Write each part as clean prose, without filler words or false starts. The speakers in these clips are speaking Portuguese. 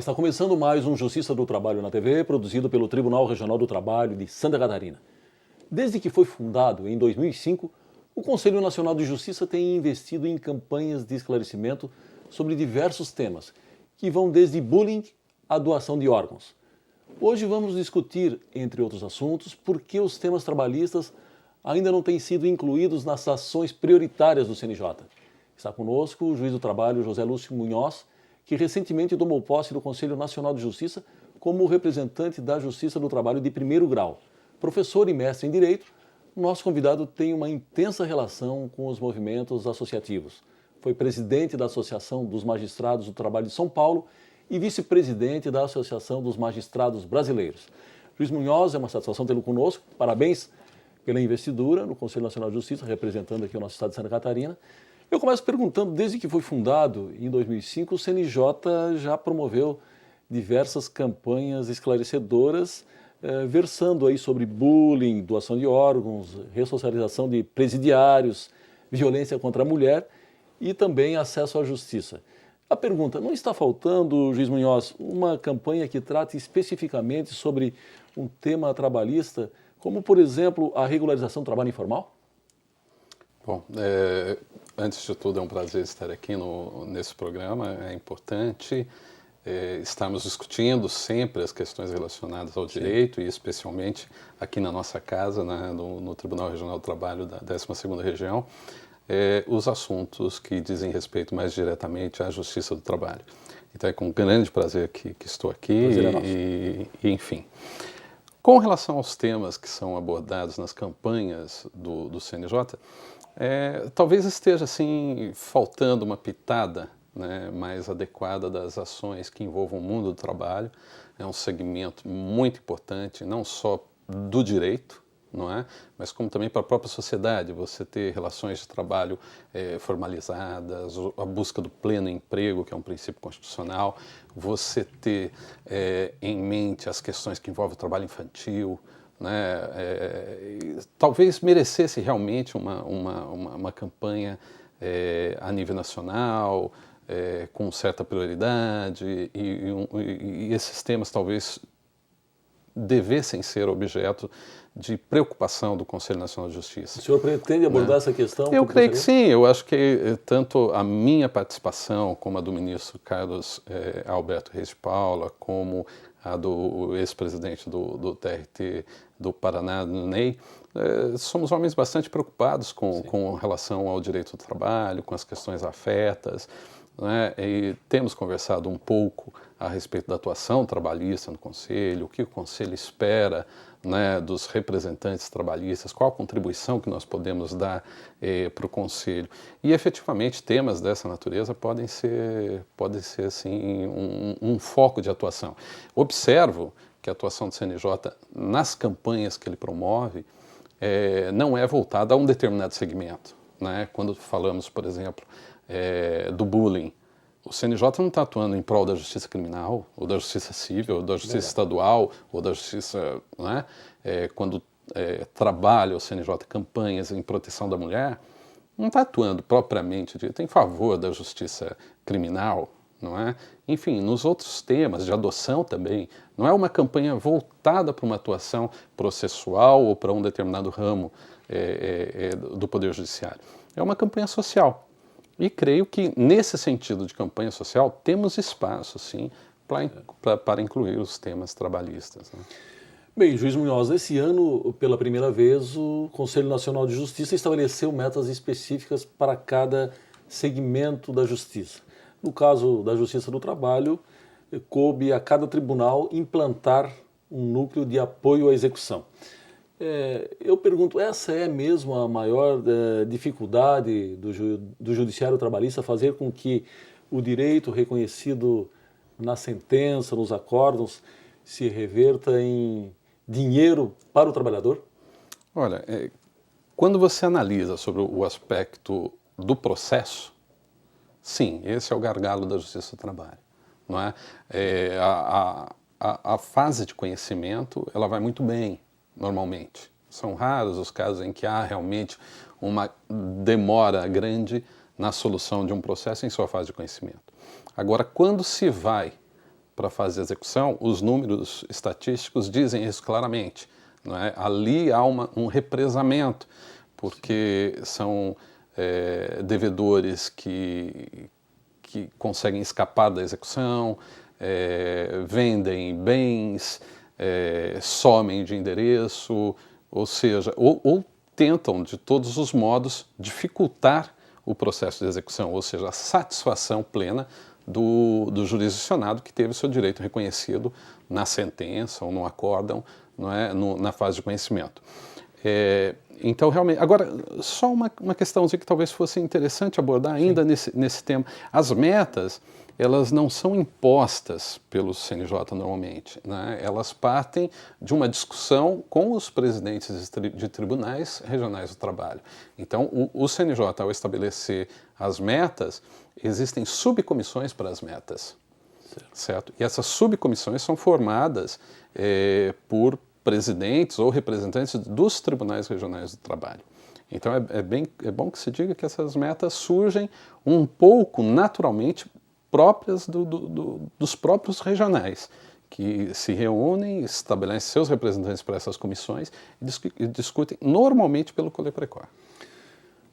Está começando mais um Justiça do Trabalho na TV, produzido pelo Tribunal Regional do Trabalho de Santa Catarina. Desde que foi fundado em 2005, o Conselho Nacional de Justiça tem investido em campanhas de esclarecimento sobre diversos temas, que vão desde bullying à doação de órgãos. Hoje vamos discutir, entre outros assuntos, por que os temas trabalhistas ainda não têm sido incluídos nas ações prioritárias do CNJ. Está conosco o juiz do trabalho José Lúcio Munhoz, que recentemente tomou posse do Conselho Nacional de Justiça como representante da Justiça do Trabalho de primeiro grau. Professor e mestre em Direito, o nosso convidado tem uma intensa relação com os movimentos associativos. Foi presidente da Associação dos Magistrados do Trabalho de São Paulo e vice-presidente da Associação dos Magistrados Brasileiros. Juiz Munhoz, é uma satisfação tê-lo conosco. Parabéns pela investidura no Conselho Nacional de Justiça, representando aqui o nosso estado de Santa Catarina. Eu começo perguntando, desde que foi fundado em 2005, o CNJ já promoveu diversas campanhas esclarecedoras, versando aí sobre bullying, doação de órgãos, ressocialização de presidiários, violência contra a mulher e também acesso à justiça. A pergunta, não está faltando, juiz Munhoz, uma campanha que trate especificamente sobre um tema trabalhista, como, por exemplo, a regularização do trabalho informal? Bom, antes de tudo é um prazer estar aqui nesse programa. É importante estarmos discutindo sempre as questões relacionadas ao direito, e especialmente aqui na nossa casa, no Tribunal Regional do Trabalho da 12ª Região, os assuntos que dizem respeito mais diretamente à Justiça do Trabalho. Então é com grande prazer que estou aqui e enfim. Com relação aos temas que são abordados nas campanhas do CNJ, talvez esteja assim faltando uma pitada, né, mais adequada das ações que envolvam o mundo do trabalho. É um segmento muito importante, não só do direito, não é? Mas como também para a própria sociedade, você ter relações de trabalho formalizadas, a busca do pleno emprego, que é um princípio constitucional, você ter em mente as questões que envolvem o trabalho infantil, né? Talvez merecesse realmente uma campanha a nível nacional, com certa prioridade, e esses temas talvez devessem ser objeto de preocupação do Conselho Nacional de Justiça. O senhor pretende abordar essa questão? Eu creio que sim. Eu acho que tanto a minha participação como a do ministro Carlos Alberto Reis de Paula, como a do ex-presidente do TRT do Paraná, do Ney, somos homens bastante preocupados com relação ao direito do trabalho, com as questões afetas, né? E temos conversado um pouco a respeito da atuação trabalhista no Conselho, o que o Conselho espera, né, dos representantes trabalhistas, qual a contribuição que nós podemos dar para o Conselho. E, efetivamente, temas dessa natureza podem ser assim, um foco de atuação. Observo que a atuação do CNJ nas campanhas que ele promove não é voltada a um determinado segmento, né? Quando falamos, por exemplo, do bullying, o CNJ não está atuando em prol da justiça criminal, ou da justiça civil, ou da justiça estadual, ou da justiça, né? Quando trabalha o CNJ campanhas em proteção da mulher, não está atuando propriamente dito em favor da justiça criminal, não é? Enfim, nos outros temas de adoção também, não é uma campanha voltada para uma atuação processual ou para um determinado ramo do Poder Judiciário. É uma campanha social. E creio que, nesse sentido de campanha social, temos espaço, sim, para incluir os temas trabalhistas, né? Bem, juiz Munhoz, esse ano, pela primeira vez, o Conselho Nacional de Justiça estabeleceu metas específicas para cada segmento da justiça. No caso da Justiça do Trabalho, coube a cada tribunal implantar um núcleo de apoio à execução. Eu pergunto, essa é mesmo a maior dificuldade do judiciário trabalhista, fazer com que o direito reconhecido na sentença, nos acórdãos, se reverta em dinheiro para o trabalhador? Olha, quando você analisa sobre o aspecto do processo, sim, esse é o gargalo da Justiça do Trabalho, não é? A fase de conhecimento, ela vai muito bem, normalmente. São raros os casos em que há realmente uma demora grande na solução de um processo em sua fase de conhecimento. Agora, quando se vai para a fase de execução, os números estatísticos dizem isso claramente. Não é? Ali há um represamento, porque são devedores que conseguem escapar da execução, vendem bens, somem de endereço, ou seja, ou tentam de todos os modos dificultar o processo de execução, ou seja, a satisfação plena do jurisdicionado que teve seu direito reconhecido na sentença ou no acórdão, não é? Na fase de conhecimento. Então, realmente, agora, só uma questãozinha que talvez fosse interessante abordar ainda nesse tema. As metas, elas não são impostas pelo CNJ normalmente, né? Elas partem de uma discussão com os presidentes de tribunais regionais do trabalho. Então, o CNJ, ao estabelecer as metas, existem subcomissões para as metas, certo? E essas subcomissões são formadas por presidentes ou representantes dos tribunais regionais do trabalho. Então, é bom que se diga que essas metas surgem um pouco naturalmente próprias dos próprios regionais, que se reúnem, estabelecem seus representantes para essas comissões e discutem normalmente pelo Coleprecor.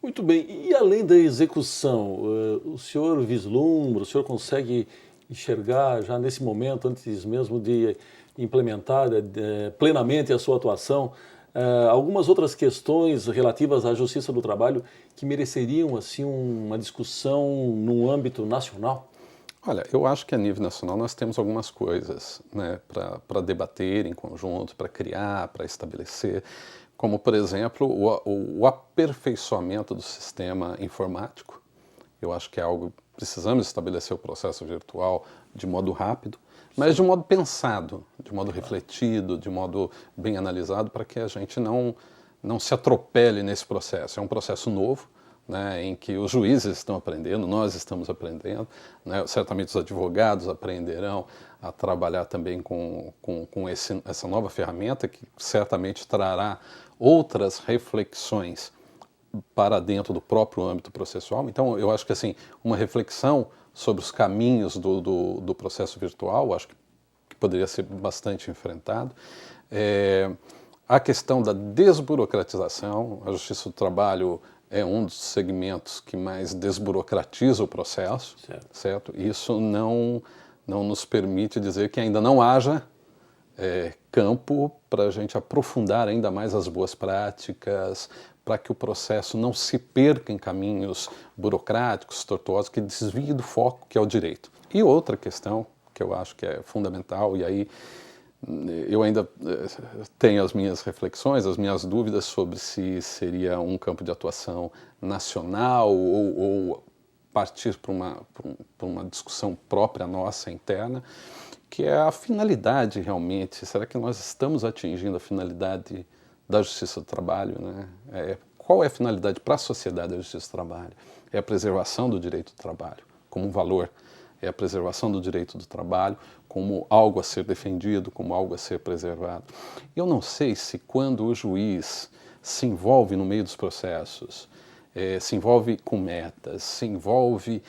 Muito bem. E além da execução, o senhor vislumbra, o senhor consegue enxergar já nesse momento, antes mesmo de implementar plenamente a sua atuação, algumas outras questões relativas à Justiça do Trabalho que mereceriam assim uma discussão no âmbito nacional? Olha, eu acho que a nível nacional nós temos algumas coisas, né, para debater em conjunto, para criar, para estabelecer, como, por exemplo, o aperfeiçoamento do sistema informático. Eu acho que é algo, precisamos estabelecer o processo virtual de modo rápido, mas de modo pensado, de modo refletido, de modo bem analisado, para que a gente não se atropele nesse processo. É um processo novo, né, em que os juízes estão aprendendo, nós estamos aprendendo, né, certamente os advogados aprenderão a trabalhar também com essa nova ferramenta que certamente trará outras reflexões para dentro do próprio âmbito processual. Então, eu acho que assim, uma reflexão sobre os caminhos do processo virtual, acho que poderia ser bastante enfrentado. A questão da desburocratização, a Justiça do Trabalho é um dos segmentos que mais desburocratiza o processo, certo? Isso não nos permite dizer que ainda não haja campo para a gente aprofundar ainda mais as boas práticas, para que o processo não se perca em caminhos burocráticos, tortuosos, que desviem do foco que é o direito. E outra questão que eu acho que é fundamental, e aí eu ainda tenho as minhas reflexões, as minhas dúvidas sobre se seria um campo de atuação nacional ou partir para uma discussão própria nossa, interna, que é a finalidade realmente. Será que nós estamos atingindo a finalidade da Justiça do Trabalho, né? Qual é a finalidade para a sociedade da Justiça do Trabalho? É a preservação do direito do trabalho como um valor, é a preservação do direito do trabalho como algo a ser defendido, como algo a ser preservado. Eu não sei se quando o juiz se envolve no meio dos processos, se envolve com metas, se envolve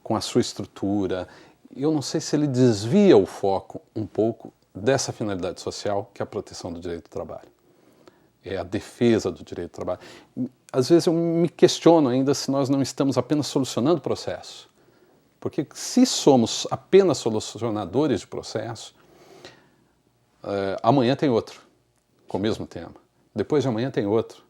com a sua estrutura, eu não sei se ele desvia o foco um pouco dessa finalidade social que é a proteção do direito do trabalho. É a defesa do direito do trabalho. Às vezes eu me questiono ainda se nós não estamos apenas solucionando o processo. Porque se somos apenas solucionadores de processo, amanhã tem outro, com o mesmo tema. Depois de amanhã tem outro.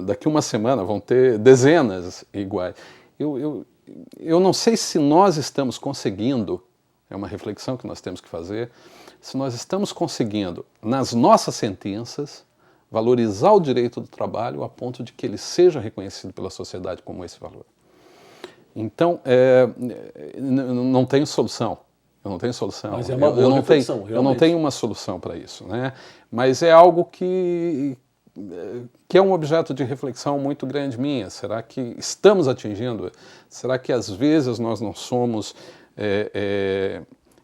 Daqui uma semana vão ter dezenas iguais. Eu não sei se nós estamos conseguindo, é uma reflexão que nós temos que fazer, se nós estamos conseguindo, nas nossas sentenças, valorizar o direito do trabalho a ponto de que ele seja reconhecido pela sociedade como esse valor. Então, não tenho solução. Eu não tenho solução. Mas é uma boa reflexão, realmente. Eu não tenho uma solução para isso, né? Mas é algo que é um objeto de reflexão muito grande minha. Será que estamos atingindo? Será que às vezes nós não somos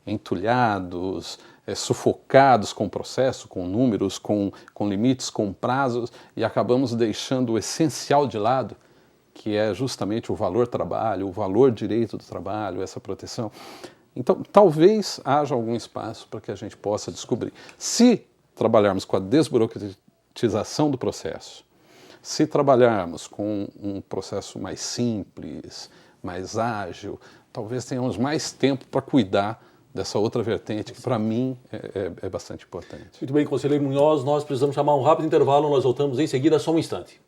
entulhados, sufocados com o processo, com números, com limites, com prazos, e acabamos deixando o essencial de lado, que é justamente o valor trabalho, o valor direito do trabalho, essa proteção? Então, talvez haja algum espaço para que a gente possa descobrir. Se trabalharmos com a desburocratização do processo, se trabalharmos com um processo mais simples, mais ágil, talvez tenhamos mais tempo para cuidar dessa outra vertente, que para mim é bastante importante. Muito bem, conselheiro Munhoz, nós precisamos chamar um rápido intervalo, nós voltamos em seguida, só um instante.